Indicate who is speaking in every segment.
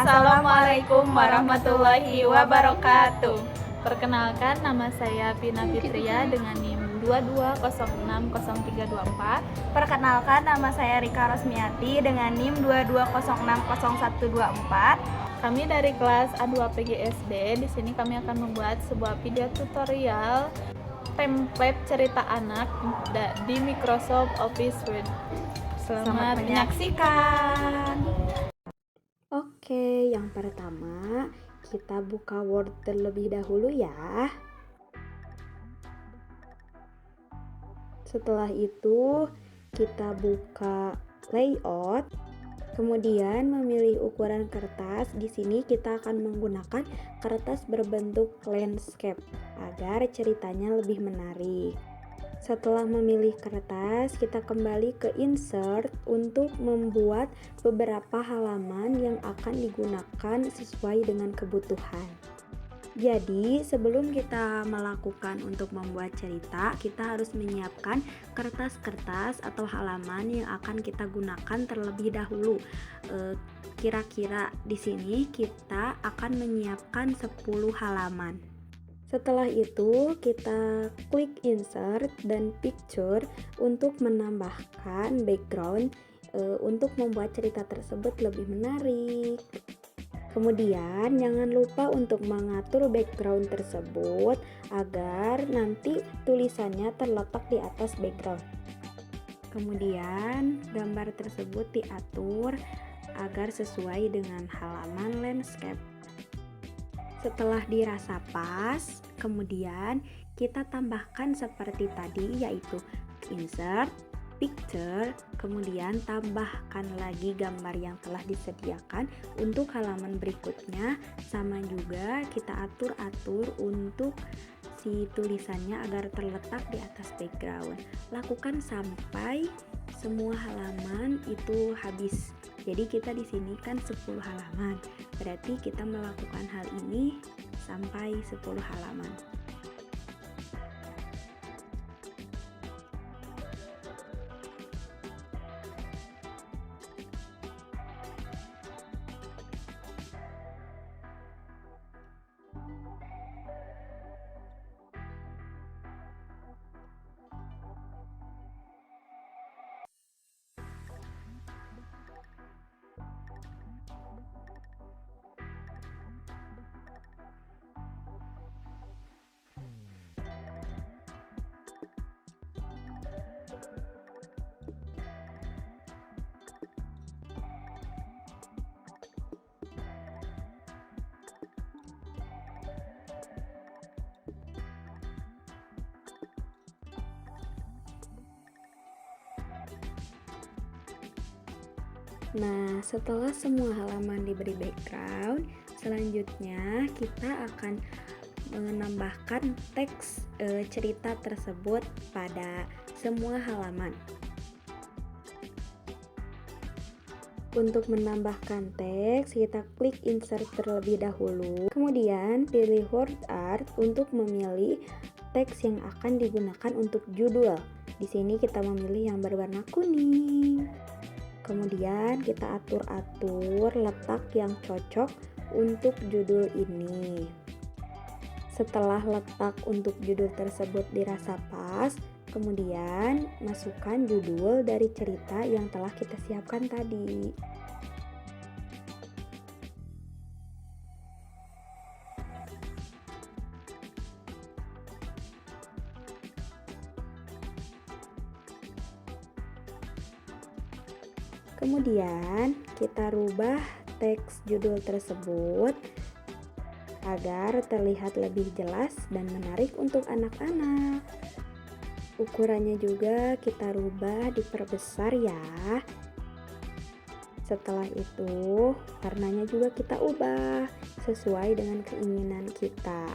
Speaker 1: Assalamualaikum warahmatullahi wabarakatuh.
Speaker 2: Perkenalkan, nama saya Pina Fitria dengan NIM 22060324.
Speaker 1: Perkenalkan, nama saya Rika Rosmiati dengan NIM 22060124.
Speaker 2: Kami dari kelas A2 PGSD. Di sini kami akan membuat sebuah video tutorial template cerita anak di Microsoft Office Word. Selamat menyaksikan.
Speaker 3: Oke, yang pertama kita buka Word terlebih dahulu ya. Setelah itu kita buka layout, kemudian memilih ukuran kertas. Di sini kita akan menggunakan kertas berbentuk landscape agar ceritanya lebih menarik. Setelah memilih kertas, kita kembali ke insert untuk membuat beberapa halaman yang akan digunakan sesuai dengan kebutuhan. Jadi, sebelum kita melakukan untuk membuat cerita, kita harus menyiapkan kertas-kertas atau halaman yang akan kita gunakan terlebih dahulu. Kira-kira di sini kita akan menyiapkan 10 halaman. Setelah itu kita klik insert dan picture untuk menambahkan background untuk membuat cerita tersebut lebih menarik. Kemudian jangan lupa untuk mengatur background tersebut agar nanti tulisannya terletak di atas background. Kemudian gambar tersebut diatur agar sesuai dengan halaman landscape. Setelah dirasa pas, kemudian kita tambahkan seperti tadi, yaitu insert, picture, kemudian tambahkan lagi gambar yang telah disediakan untuk halaman berikutnya. Sama juga kita atur-atur untuk si tulisannya agar terletak di atas background. Lakukan sampai semua halaman itu habis. Jadi kita di sini kan 10 halaman. Berarti kita melakukan hal ini sampai 10 halaman. Nah, setelah semua halaman diberi background, selanjutnya kita akan menambahkan teks cerita tersebut pada semua halaman. Untuk menambahkan teks, kita klik insert terlebih dahulu, kemudian pilih word art untuk memilih teks yang akan digunakan untuk judul. Di sini kita memilih yang berwarna kuning. Kemudian kita atur-atur letak yang cocok untuk judul ini. Setelah letak untuk judul tersebut dirasa pas, kemudian masukkan judul dari cerita yang telah kita siapkan tadi. Kemudian kita rubah teks judul tersebut agar terlihat lebih jelas dan menarik untuk anak-anak. Ukurannya juga kita rubah, diperbesar ya. Setelah itu warnanya juga kita ubah sesuai dengan keinginan kita.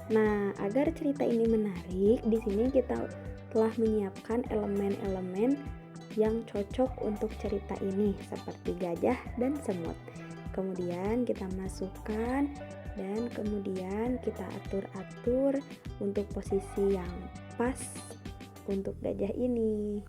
Speaker 3: Nah, agar cerita ini menarik, di sini kita telah menyiapkan elemen-elemen yang cocok untuk cerita ini seperti gajah dan semut. Kemudian kita masukkan dan kemudian kita atur-atur untuk posisi yang pas untuk gajah ini.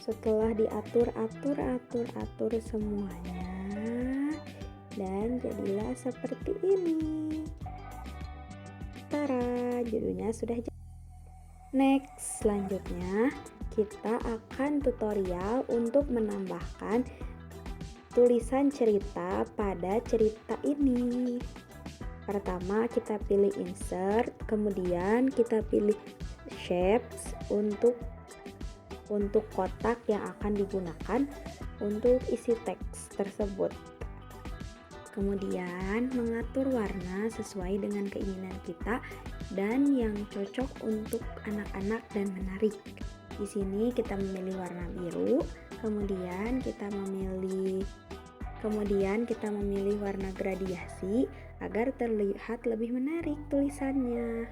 Speaker 3: Setelah diatur semuanya dan jadilah seperti ini. Tara, judulnya sudah jadi. Next, selanjutnya kita akan tutorial untuk menambahkan tulisan cerita pada cerita ini. Pertama kita pilih insert, kemudian kita pilih shapes untuk kotak yang akan digunakan untuk isi teks tersebut. Kemudian mengatur warna sesuai dengan keinginan kita dan yang cocok untuk anak-anak dan menarik. Di sini kita memilih warna biru, kemudian kita memilih warna gradasi agar terlihat lebih menarik tulisannya.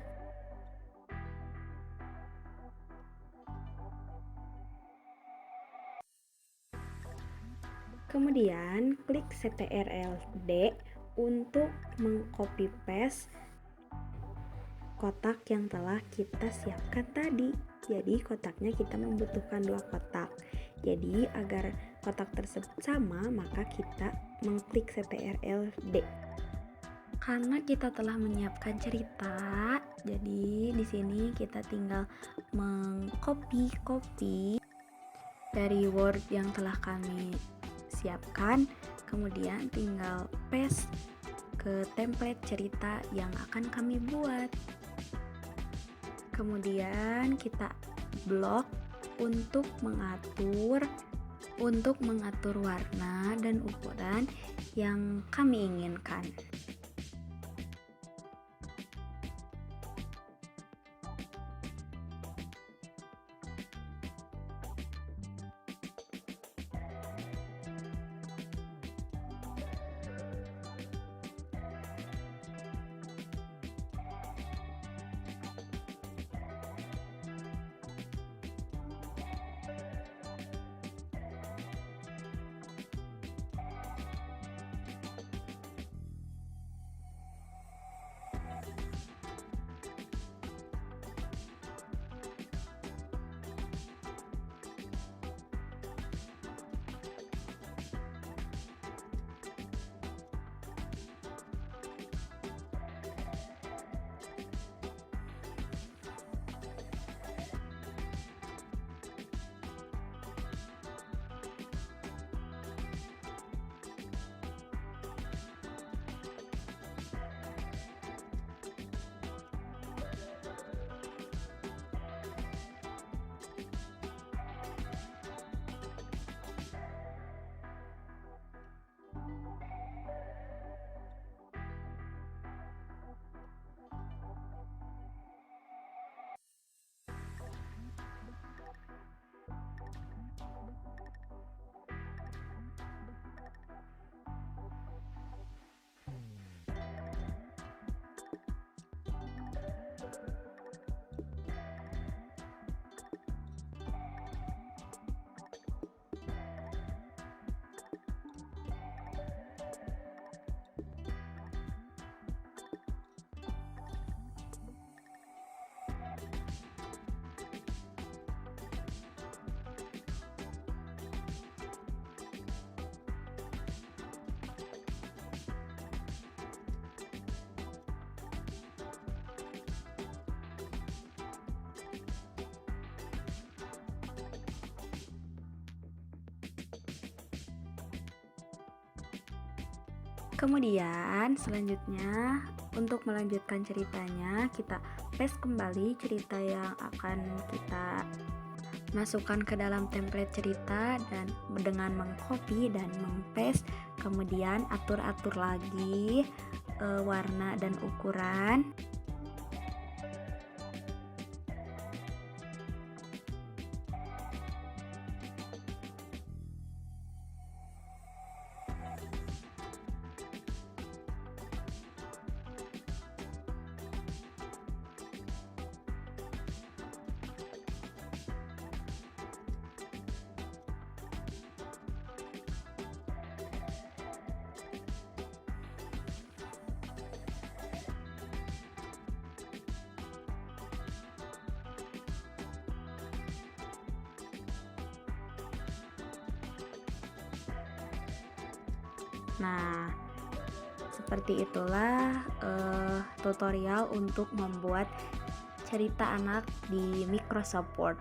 Speaker 3: Kemudian klik CTRL-D untuk mengcopy paste kotak yang telah kita siapkan tadi. Jadi kotaknya kita membutuhkan 2 kotak. Jadi agar kotak tersebut sama, maka kita mengklik CTRL-D. Karena kita telah menyiapkan cerita, jadi di sini kita tinggal mengcopy dari Word yang telah kami siapkan, kemudian tinggal paste ke template cerita yang akan kami buat. Kemudian kita blok untuk mengatur warna dan ukuran yang kami inginkan. Kemudian selanjutnya untuk melanjutkan ceritanya, kita paste kembali cerita yang akan kita masukkan ke dalam template cerita dan dengan mengcopy dan mengpaste. Kemudian atur-atur lagi warna dan ukuran. Nah, seperti itulah tutorial untuk membuat cerita anak di Microsoft Word.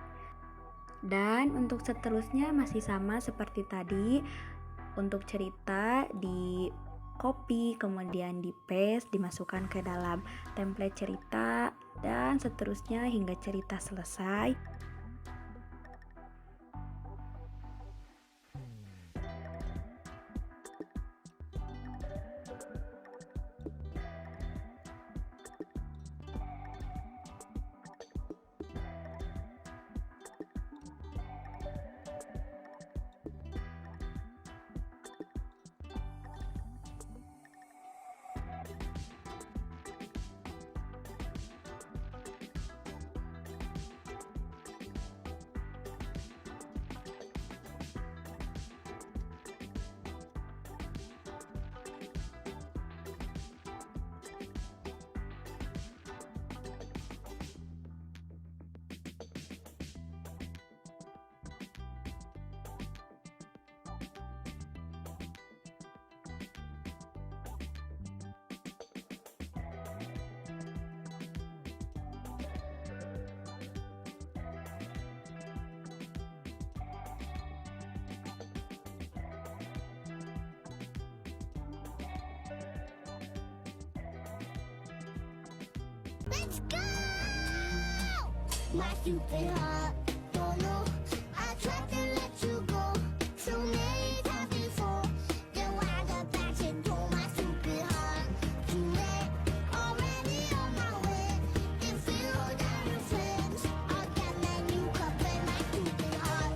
Speaker 3: Dan untuk seterusnya masih sama seperti tadi. Untuk cerita di copy, kemudian di paste, dimasukkan ke dalam template cerita, dan seterusnya hingga cerita selesai.
Speaker 4: Let's go! My stupid heart, don't know. I tried to let you go so many times before. Then wound up back into my stupid heart. Too late, already on my way. If you hold down your friends, again then you could play my stupid heart.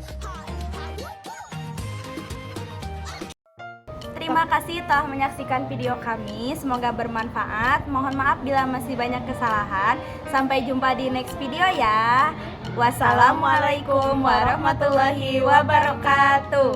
Speaker 1: Terima kasih telah menyaksikan video kami. Semoga bermanfaat. Mohon maaf bila masih banyak kesalahan. Sampai jumpa di next video ya. Wassalamualaikum warahmatullahi wabarakatuh.